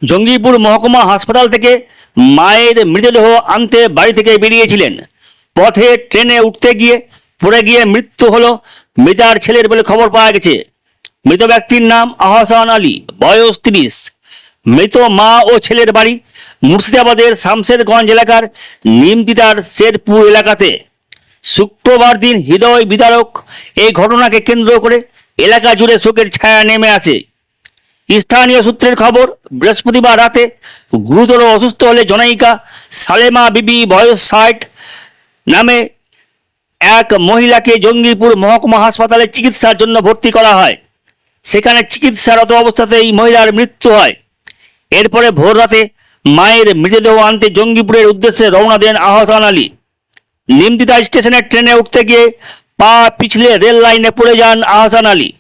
জঙ্গিপুর মহকুমা হাসপাতাল থেকে মায়ের মৃতদেহ আনতে বাড়ি থেকে বেরিয়েছিলেন। পথে ট্রেনে উঠতে গিয়ে পড়ে গিয়ে মৃত্যু হলো মৃতার ছেলের বলে খবর পাওয়া গেছে। মৃত ব্যক্তির নাম আহসান আলী, বয়স 30। মৃত মা ও ছেলের বাড়ি মুর্শিদাবাদের শামশেরগঞ্জ এলাকার নিমতিতার শেরপুর এলাকাতে। শুক্রবার দিন হৃদয় বিদারক এই ঘটনাকে কেন্দ্র করে এলাকা জুড়ে শোকের ছায়া নেমে আসে। স্থানীয় সূত্রের খবর, বৃহস্পতিবার রাতে গুরুতর অসুস্থ হলে জনৈকা সালেমা বিবি বয়স 60 নামে এক মহিলাকে জঙ্গিপুর মহকুমা হাসপাতালে চিকিৎসার জন্য ভর্তি করা হয়। সেখানে চিকিৎসারত অবস্থাতে এই মহিলার মৃত্যু হয়। এরপরে ভোর রাতে মায়ের মৃতদেহ আনতে জঙ্গিপুরের উদ্দেশ্যে রওনা দেন আহসান আলী। নিমতিতা স্টেশনের ট্রেনে উঠতে গিয়ে পা পিছলে রেল লাইনে পড়ে যান আহসান আলী।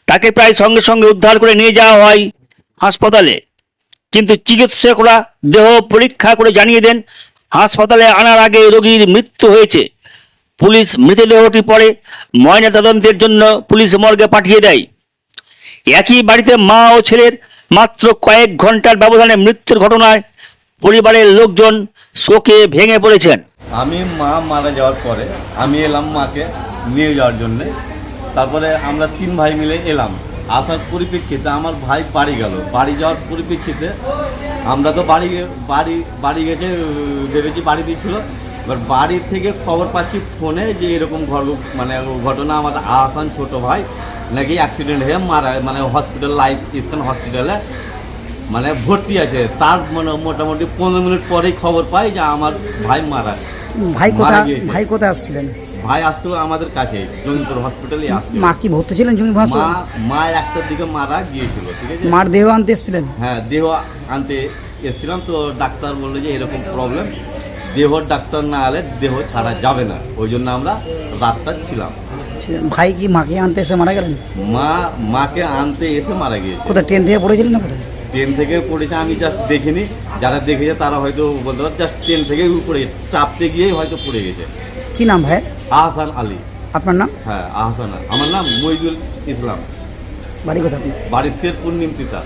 তাকে প্রায় সঙ্গে সঙ্গে উদ্ধার করে নিয়ে যাওয়া হয় হাসপাতালে, কিন্তু চিকিৎসকরা দেহ পরীক্ষা করে জানিয়ে দেন হাসপাতালে আনার আগে রোগীর মৃত্যু হয়েছে। পুলিশ মৃতদেহটি পরে ময়নাতদন্তের জন্য পুলিশ মর্গে পাঠিয়ে দেয়। একই বাড়িতে মা ও ছেলের মাত্র কয়েক ঘন্টার ব্যবধানে মৃত্যুর ঘটনায় পরিবারের লোকজন শোকে ভেঙে পড়েছেন। আমি মা মারা যাওয়ার পরে আমি এলাম মাকে নিয়ে যাওয়ার জন্যে। তারপরে আমরা 3 ভাই মিলে এলাম। আসার পরিপ্রেক্ষিতে আমার ভাই বাড়ি গেল। বাড়ি যাওয়ার পরিপ্রেক্ষিতে আমরা তো বাড়ি গেছে ভেবেছি বাড়িতেই ছিল। এবার বাড়ি থেকে খবর পাচ্ছি ফোনে যে এরকম ঘটনা, আমাদের আহসান ছোট ভাই নাকি অ্যাক্সিডেন্ট হয়ে মারা, হসপিটাল লাইফ স্টাইল হসপিটালে ভর্তি আছে। তার মোটামুটি 15 মিনিট পরেই খবর পাই যে আমার ভাই মারা। ভাই কোথায় আসছিলেন? ভাই আসছিল আমাদের কাছে, জঙ্গিপুর হসপিটালে আসছিল। মা কি ভর্তি ছিলেন জঙ্গিপুর হাসপাতালে? মা 1টার দিকে মারা গিয়েছিল, ঠিক আছে। মার দেহ আনতে এসেছিলেন? হ্যাঁ, দেহ আনতে এসেছিলাম। তো ডাক্তার বললো যে এরকম প্রবলেম, ডাক্তার না এলে দেহ ছাড়া যাবে না। ওই জন্য আমরা রাতটা ছিলাম। ভাই কি মাকে আনতে এসে মারা গেলেন? মাকে আনতে এসে মারা গিয়েছে। কোথায়, ট্রেন থেকে পড়েছিলেন না কোথায়? ট্রেন থেকে পড়েছে, আমি জাস্ট দেখিনি। যারা দেখেছে তারা হয়তো বলতে পারে জাস্ট ট্রেন থেকে পড়ে গেছে, চাপতে গিয়েই হয়তো পড়ে গেছে। কি নাম ভাই? আহসান আলী। আপনার নাম? হ্যাঁ, আহসান। আমার নাম মহিদুল ইসলাম। বাড়ি কোথায়? বাড়ির শেরপুর নিমতিতা।